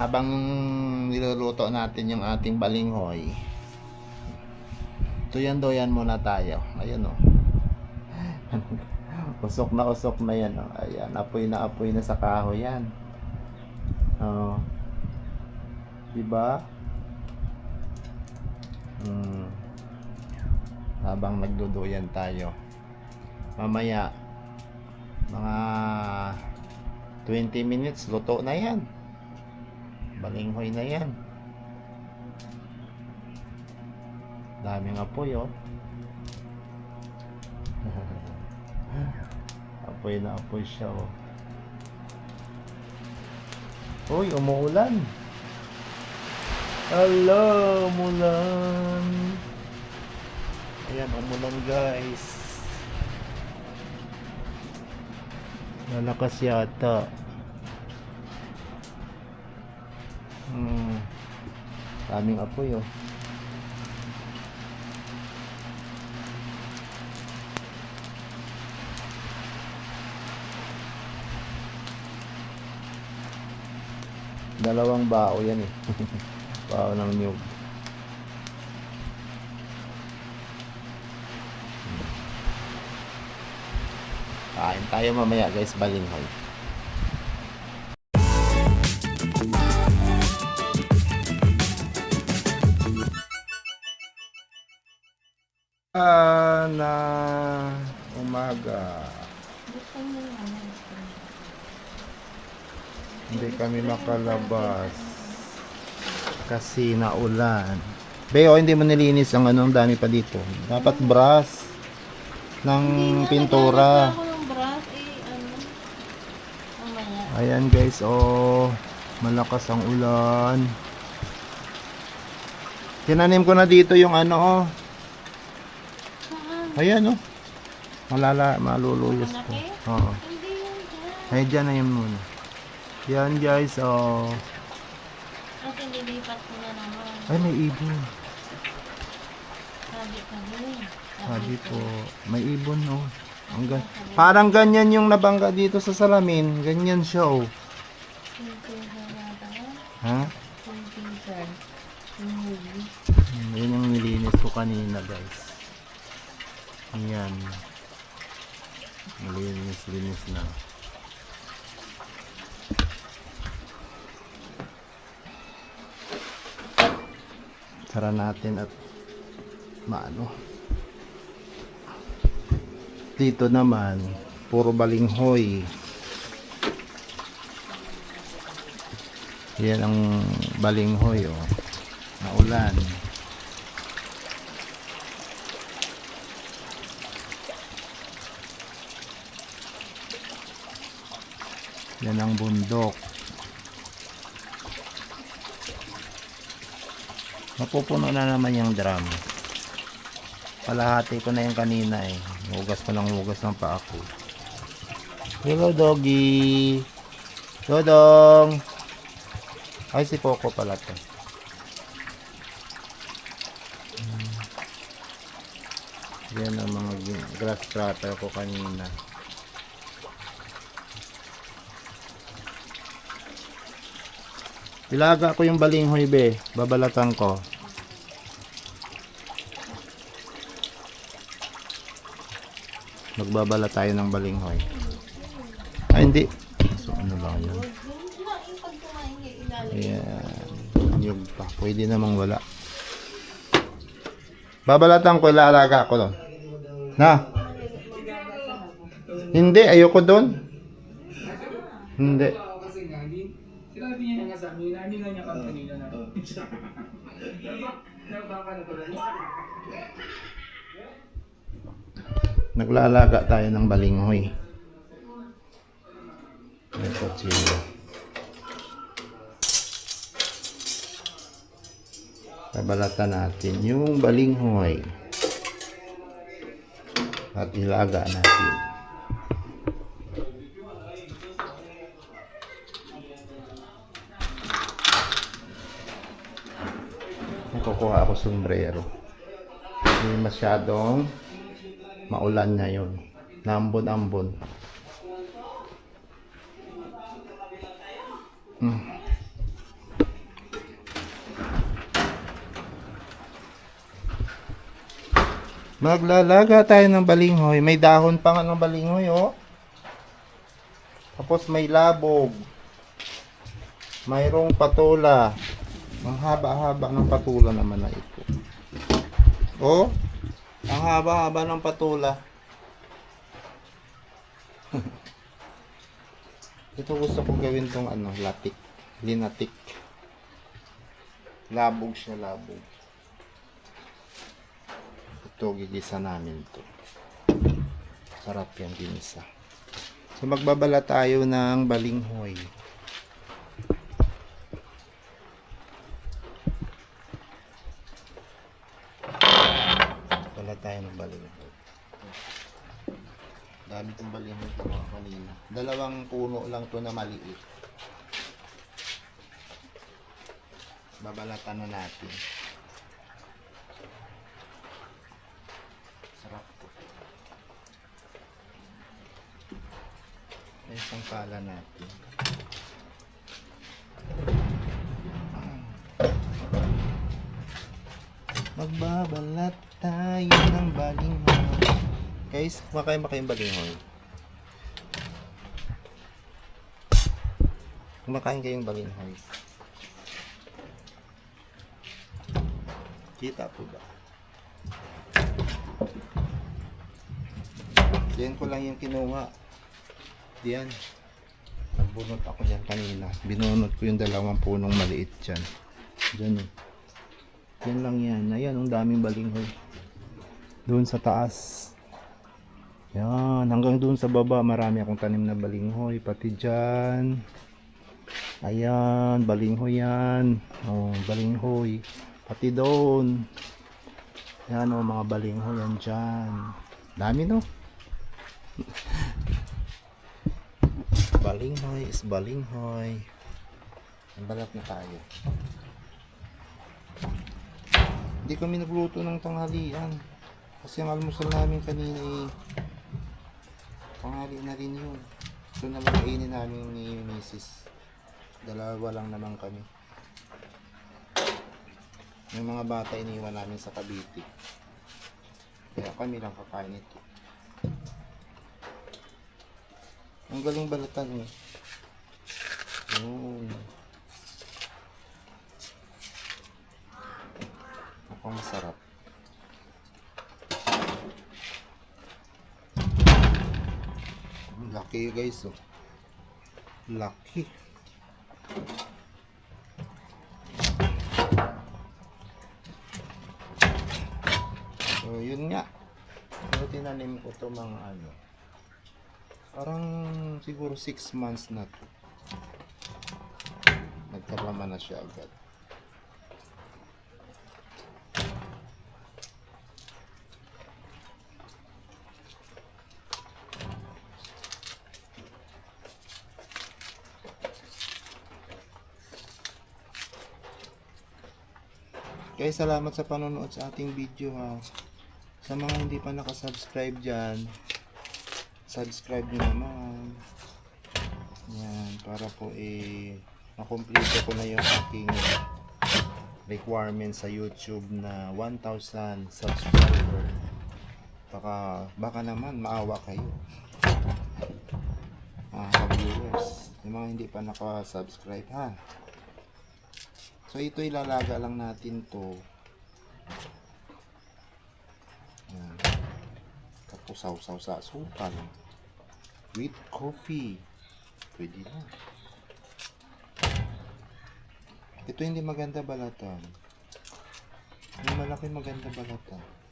Habang niluluto natin yung ating balinghoy, tuyan-doyan muna tayo. Ayun o. Usok na yan o. Ayan, apoy na sa kahoy yan. Oh. Diba? Habang nagduduyan tayo. Mamaya, mga 20 minutes, luto na yan. Balinghoy na yan. Daming apoy oh. Apoy na apoy siya oh. Uy, umuulan. Hello, umulan. Ayan, umulan guys. Lalakas yata. Daming apoy oh. Dalawang bao yan eh. Bao ng niyog. Kain tayo mamaya guys, balinghoy. Na umaga. Hindi kami makalabas kasi naulan. Beo, hindi mo nilinis ang anong dami pa dito. Dapat brush ng pintura. Ayan guys, oh, malakas ang ulan. Tinanim ko na dito yung ano, oh. Ayan, oh. Maluluyos ko. Oo. Ay, dyan na yun muna. Yan guys, oh. Kasi nilipat ko na naman. Ay, may ibon. Sabi. Sabi po, may ibon, oh. Parang ganyan yung nabangga dito sa salamin. Ganyan siya, oh. Ha? Yun yung nilinis ko kanina, guys. Ayan. Linis na. Tara natin at maano. Dito naman, puro balinghoy. Yan ang balinghoy, oh. Naulan. Yan ang bundok. Mapupuno na naman yung drum. Palahati ko na yung kanina eh. Hugas ko ng paa ko. Hello doggy. Dodong. Ay si Coco pala to. Yan ang mga grass cutter ko kanina. Ilaga ko yung balinghoy be. Babalatan ko. Magbabala tayo ng balinghoy. Ay hindi. So ano lang yun. Ayan. Yung pa. Pwede namang wala. Babalatan ko. Ilaalaga ko doon. Na. Hindi. Ayoko doon. Hindi. Sinabi niya nga sa amin, hindi nga niya kami kanina na. Naglalaga tayo ng balinghoy. Ito chilo. Babalatan natin yung balinghoy. At ilaga natin. Kukuha ako sombrero. Hindi masyadong maulan ngayon. Nambon-ambon. Maglalaga tayo ng balinghoy. May dahon pa nga ng balinghoy, oh. Tapos may labog. Mayroong patula. Ang haba-haba ng patula naman na ito. Oh, ang haba-haba ng patula. Ito gusto ko gawin tong ano, latik. Linatik. Labog siya, labog. Ito, gigisa namin to. Sarap yan ginisa. So, magbabala tayo ng balinghoy. Bala tayo ng balinghoy. Dami itong balinghoy ito mga kanina. Dalawang puno lang to na maliit. Babalatan na natin. Sarap to. May isang pala natin. Magbabalat tayo ng balinghoy. Guys, kumakain ba kayong balinghoy? Kumakain kayong balinghoy? Kita po ba? Diyan ko lang yung kinuha. Diyan. Nagbunot ako dyan kanina. Binunot ko yung dalawang punong maliit dyan. Diyan eh. Yan lang yan. Ayan, ang daming balinghoy. Doon sa taas. Yan, hanggang doon sa baba. Marami akong tanim na balinghoy. Pati dyan. Ayan, balinghoy yan. Oh, balinghoy. Pati doon. Yan o, mga balinghoy yan dyan. Dami no? Balinghoy is balinghoy. Balat na tayo. Hindi kami nagluto ng tanghalian. Kasi ang almusal namin kanina eh, tanghali na rin yun. So naman kainin namin ni Mrs. Dalawa lang naman kami. Yung mga bata iniwan namin sa Cavite. Kaya kami lang kakain ito. Ang galing balatan eh. Yun. Mukhang masarap. Laki guys oh. Laki. So yun nga. Pero tinanim ko to mga ano. Parang siguro 6 months na to. Nagkalaman na siya agad. Guys, salamat sa panonood sa ating video ha. Sa mga hindi pa nakasubscribe dyan, subscribe nyo naman. Yan, para po makomplete ko na yung aking requirement sa YouTube na 1,000 subscriber. Baka naman maawa kayo. Viewers, yung mga hindi pa nakasubscribe ha. So ito ilalaga lang natin to. Yan. Tapos sausaw sa asukal with coffee. Pwede na. Ito hindi maganda balatan. Yung malaki maganda balatan.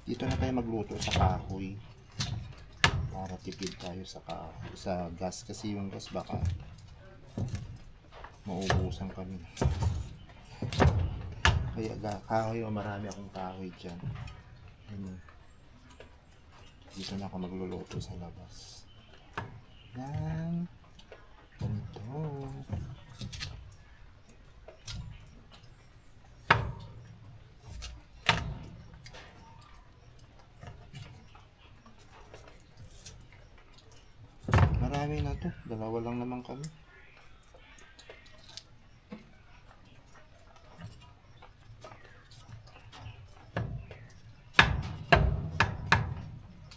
Dito na tayo magluto sa kahoy para tipid tayo sa kahoy, sa gas kasi yung gas baka maubusan kami. Kaya kahoy, marami akong kahoy dyan. Dito na ako magluluto sa labas. Yan. Ganito. Marami dami na to. Dalawa lang naman kami.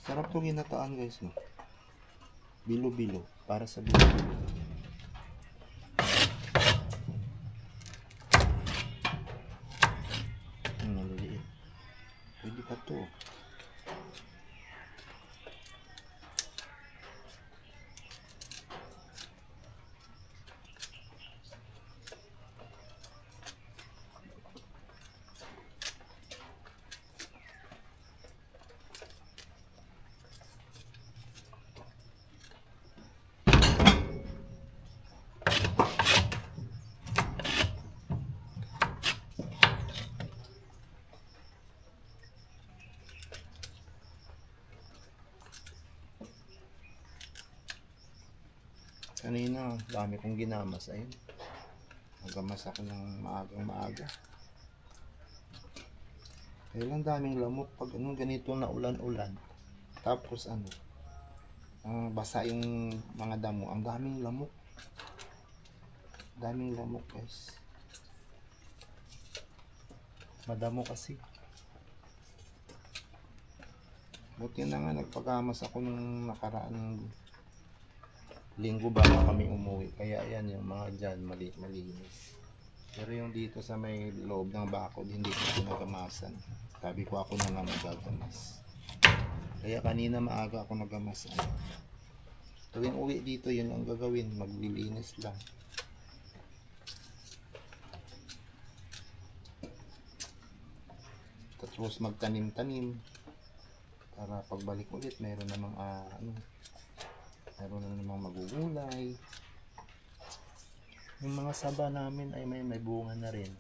Sarap to ginataan guys, no? Bilo-bilo. Para sa bilo-bilo. Maliliit. Pwede pa to. Kanina, dami kong ginamas. Ayun. Nagamas ako ng maagang maaga. Kaya lang daming lamok pag ganito na ulan-ulan. Tapos basa yung mga damo. Ang daming lamok. Daming lamok guys. Madamo kasi. Buti na nga nagpagamas ako nung nakaraan linggo bago kami umuwi. Kaya ayan yung mga dyan malinis. Pero yung dito sa may loob ng bakod hindi ko pinagamasan. Sabi ko ako na lang magagamas. Kaya kanina maaga ako nagamas. Tuwing uwi dito yun ang gagawin. Maglilinis lang. Tapos magtanim-tanim. Para pagbalik ulit meron namang meron na namang magugulay. Yung mga saba namin ay may bunga na rin.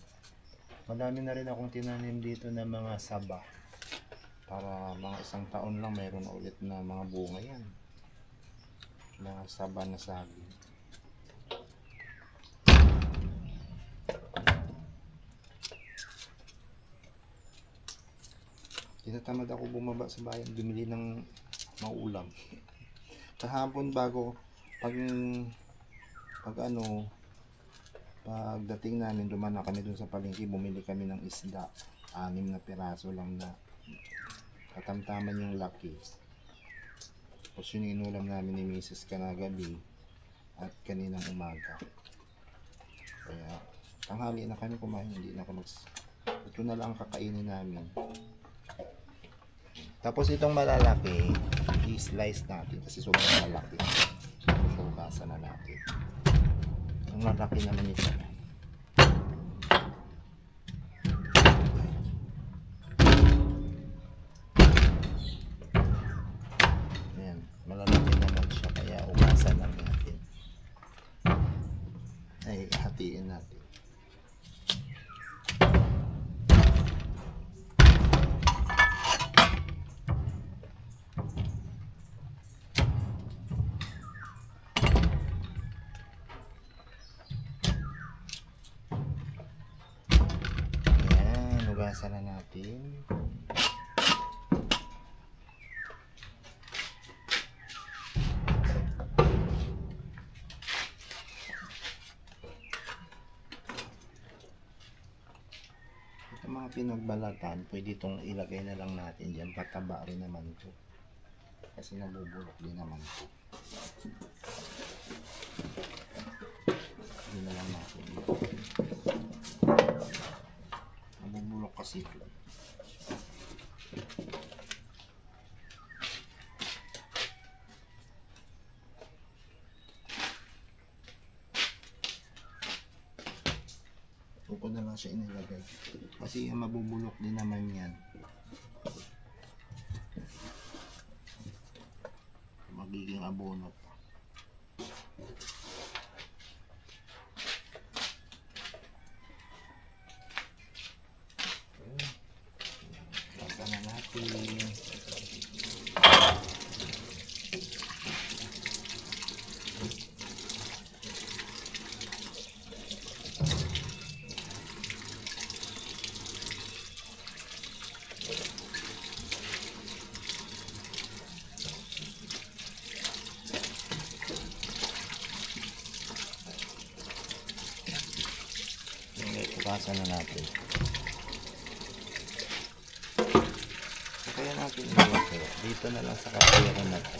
Madami na rin akong tinanim dito na mga saba. Para mga isang taon lang meron ulit na mga bunga yan. Mga saba na saging. Tinatamad ako bumaba sa bayan, bumili ng maulam. Kahapon pagdating namin, dumaan na kami dun sa palengke, bumili kami ng isda. 6 na piraso lang na katamtaman yung laki. Tapos yun yung inulam namin ni Mrs. kanagabi at kaninang umaga. Kaya tanghali na kami kumain, hindi na kami ito na lang kakainin namin. Tapos itong malalaki, i-slice natin kasi sobrang malaki. So, basa na natin. Ang malaki naman ito. Ayan, malalaki naman siya kaya ugasan lang natin. Ay, hatiin natin. Hugasan na natin. Ito mga pinagbalatan, pwede itong ilagay na lang natin dyan. Pataba rin naman ito. Kasi nabubulok din naman ito. Hindi na lang natin ito. Nabubulok kasi ito. Huwag ko na lang siya inilagay. Kasi mabubulok din naman yan. Magiging abono pa. Basta na natin. Bukasan na natin. Kaya natin iwaso. Dito na lang sa kapira na to.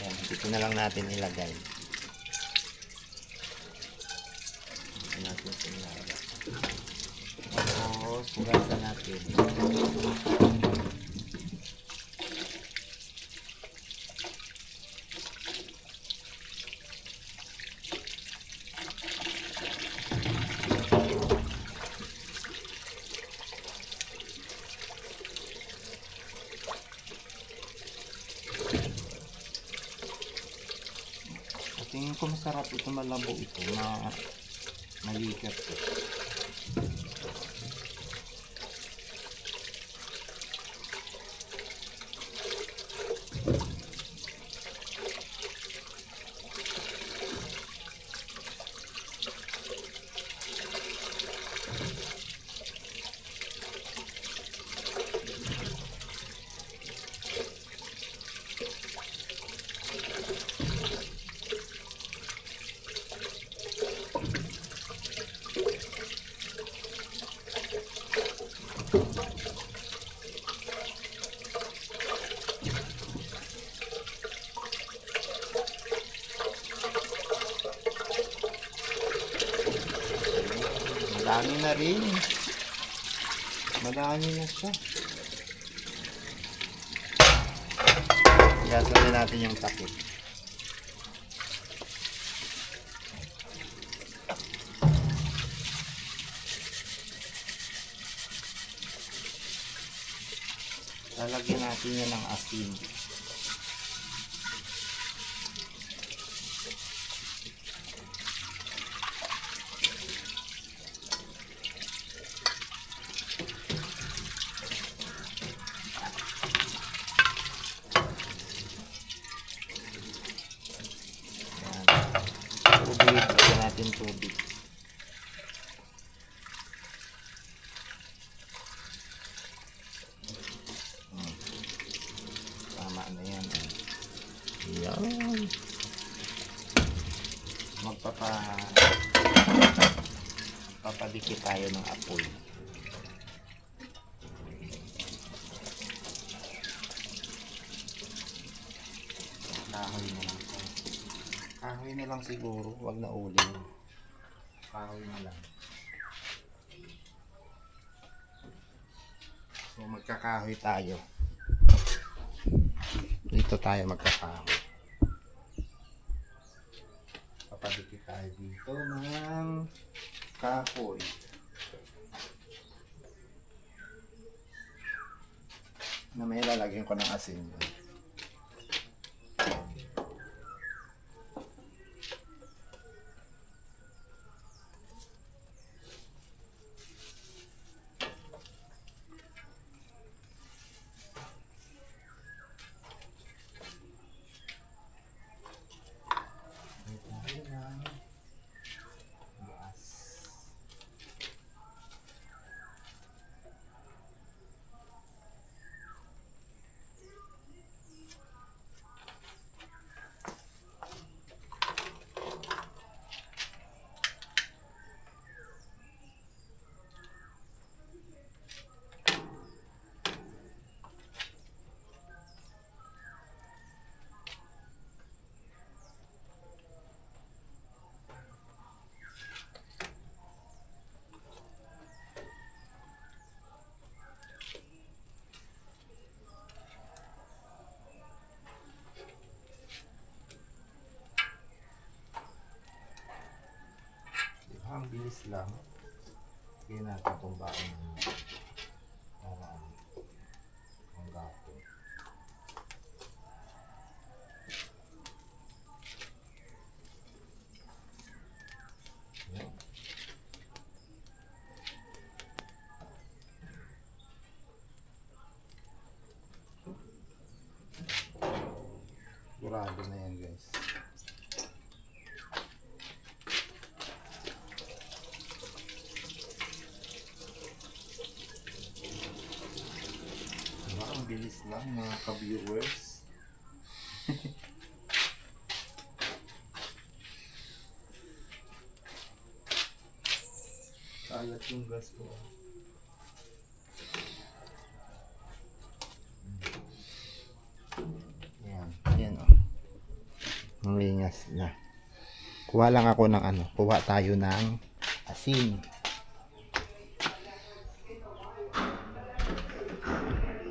Ayan, dito na lang natin ilagay. Dito natin ito ilagay. Tapos, hugasan natin. Tingin ko masarap ito, malabo ito, malikat ito. Madami na rin. Madami na siya. Gasan na natin yung takip. Lalagyan natin yan ng asin. Tubig, lagyan natin tubig. Tama na yan. Yan. Magpapadikit tayo ng apoy. Kahoy na lang. Kahoy na lang siguro, wag na uling. Kahoy na lang. So magkakahoy tayo. Dito tayo magkakahoy. Papadikit tayo dito ng kahoy. Na may lalagyan ko ng asin yun. Ang bilis lang. Kaya natin itong baon ng paraan. Ang gato. guys lang mga ka-viewers. Kalat yung gas ko. Yan, yan o. Mangingas na. Kuha lang ako ng ano, kuha tayo ng asin.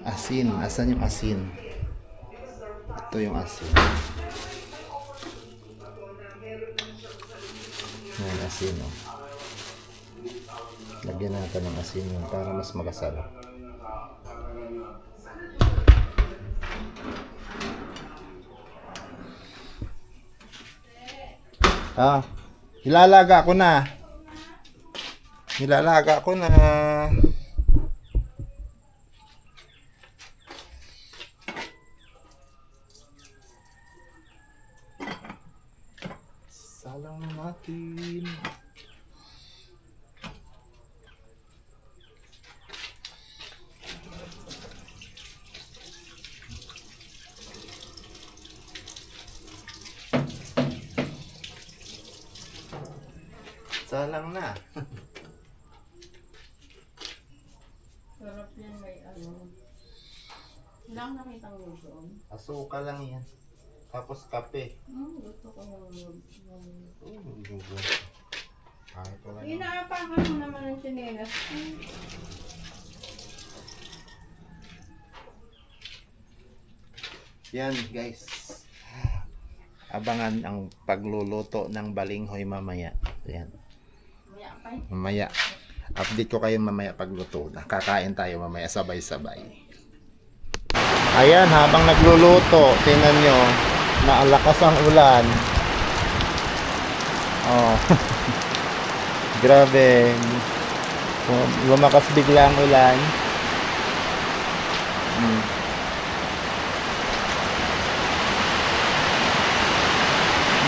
Asin, asan yung asin? Ito yung asin. Yan, asin o. Lagyan natin ng asin yun para mas magasal. Ilalaga ko na. Ilalaga ko na. Salang natin. Salang na. Sarap yan, may ano. Lang nakita mo doon. Asuka lang yan. Tapos kape. Gusto ko yung... Kahit wala naman. Inaapakan mo naman ang tsinelas. Yan guys. Abangan ang pagluluto ng balinghoy mamaya. Yan. Maya pa Mamaya. Update ko kayo mamaya pagluto na. Kakain tayo mamaya sabay-sabay. Ayan, habang nagluluto, tingnan nyo, naalakas ang ulan. Oh. Grabe. Lumakas bigla ang ulan.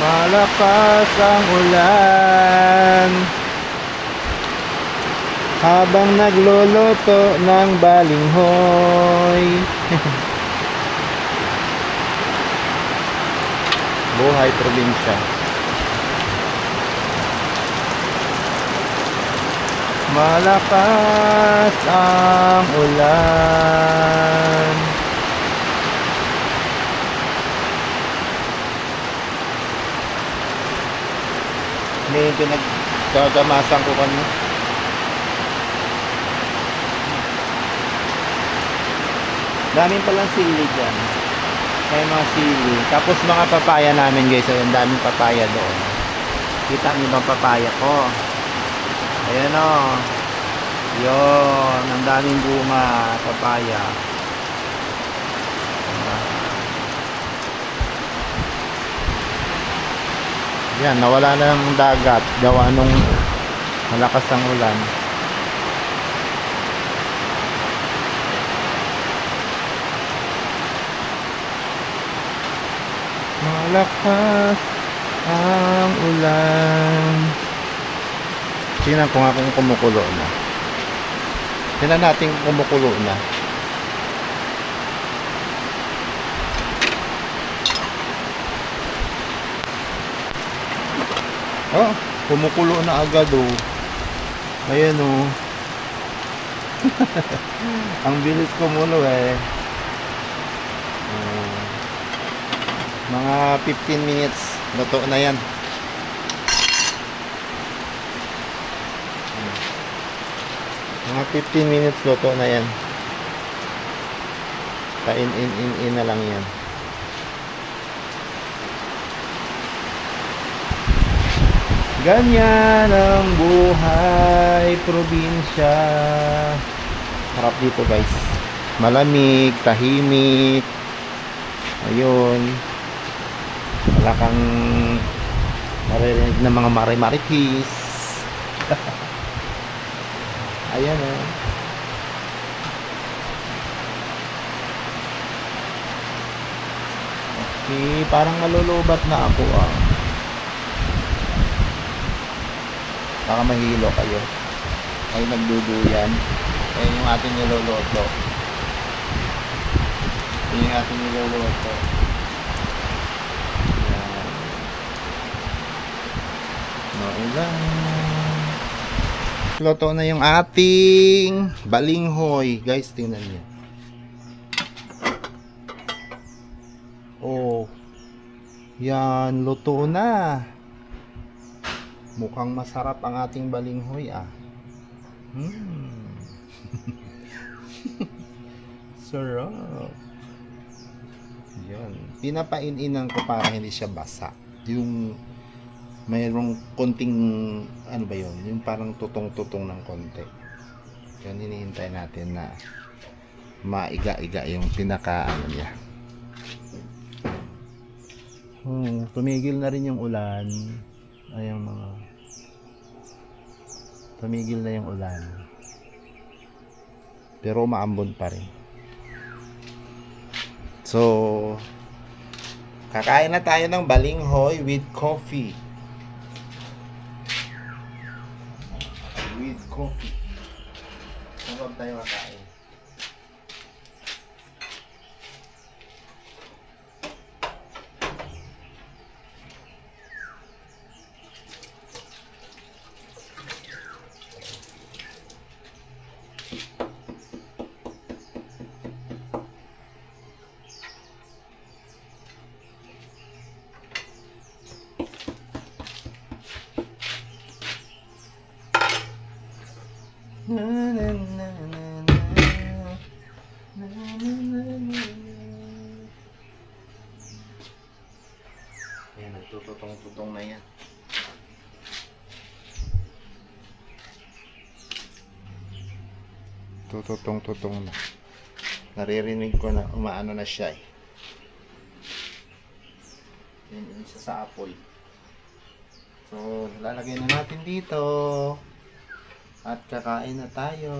Malakas ang ulan habang nagluluto ng balinghoy. Buhay probinsya. Malakas ang ulan. May pinagkagamasan ko kanina. Daming palang sili dyan. May mga sili. Tapos mga papaya namin guys. Ayan, daming papaya doon. Kita niyo bang papaya ko? Ayan o. Yun. Ang daming bunga. Papaya. Yan, nawala na ng dagat. Gawa nung malakas ang ulan. Malakas ang ulan. Tingnan ko nga kung kumukulo na. Tingnan natin kung kumukulo na. Oh, kumukulo na agad oh. Ayan oh. Ang bilis kumulo eh. Mga 15 minutes luto na yan. Mga 15 minutes luto na yan. In na lang yan. Ganyan ang buhay probinsya. Harap dito guys. Malamig, tahimik. Ayun. Wala kang maririnig na mga mari-marikis. Ayan o. Okay, parang malulubat na ako ah. Baka mahilo kayo. Ay nagduduyan. Ayan yung ating niluluto. Yung ating niluluto. Yan. Maulan. Luto na yung ating balinghoy. Guys, tingnan niyo. Oh. Yan, luto na. Mukhang masarap ang ating balinghoy ah. Sarap. Yan. Pinapain-inan ko para hindi siya basa. Yung mayroong konting, ano ba yun? Yung parang tutong-tutong ng konti. Yan, hinihintay natin na maiga-iga yung pinaka-ano niya. Tumigil na rin yung ulan. Ayang mga tumigil na yung ulan. Pero maambon pa rin. So, kakain na tayo ng balinghoy with coffee. With coffee. Sabab tayo kakain. Ayan, nagtututong-tutong na yan. Tututong-tutong na. Naririnig ko na umaano na siya eh. Yan siya sa apoy. So, lalagay na natin dito. At kakain na tayo.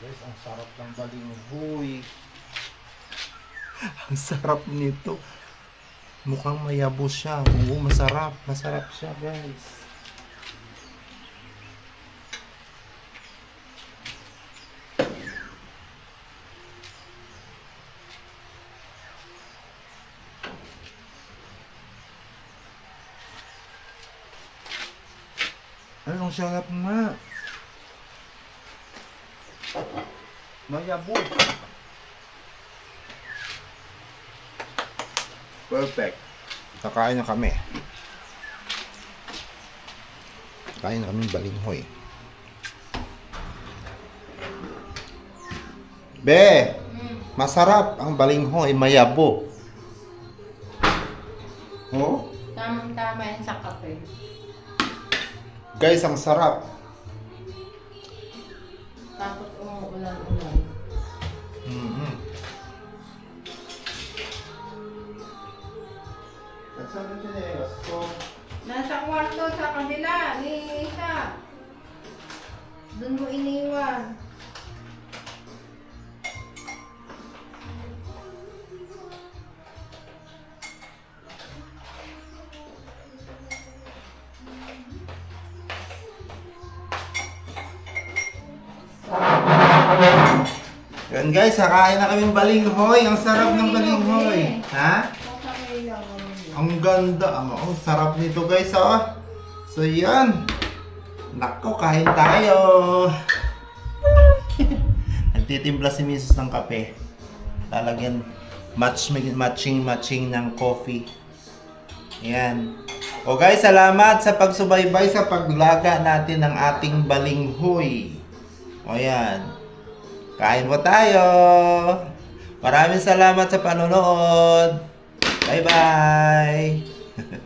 Guys, ang sarap ng balinghoy. Ang sarap nito. Mukhang mayabos siya. Oo, masarap. Masarap siya, guys. Anong sarap nga? Mayabos. Perfect. Kakain na kami. Kain na kami balinghoy. Be, masarap ang balinghoy, mayabo. Oh? Tama yan sa kape. Guys, ang sarap. Tapos umuulan-ulan. Saan yung chinelas ko? Nasa kwarto sa kabila, ni Isa. Doon mo iniwan. Yan guys, kakain na kaming balinghoy. Ang sarap ng balinghoy. Ha? Ang ganda. Ang sarap nito guys. Oh. So yan. Nako, kain tayo. Nagtitimpla si Mrs. ng kape. Lalagyan matching ng coffee. Yan. O guys, salamat sa pagsubaybay sa paglaga natin ng ating balinghoy. O yan. Kain po tayo. Maraming salamat sa panonood. Bye-bye.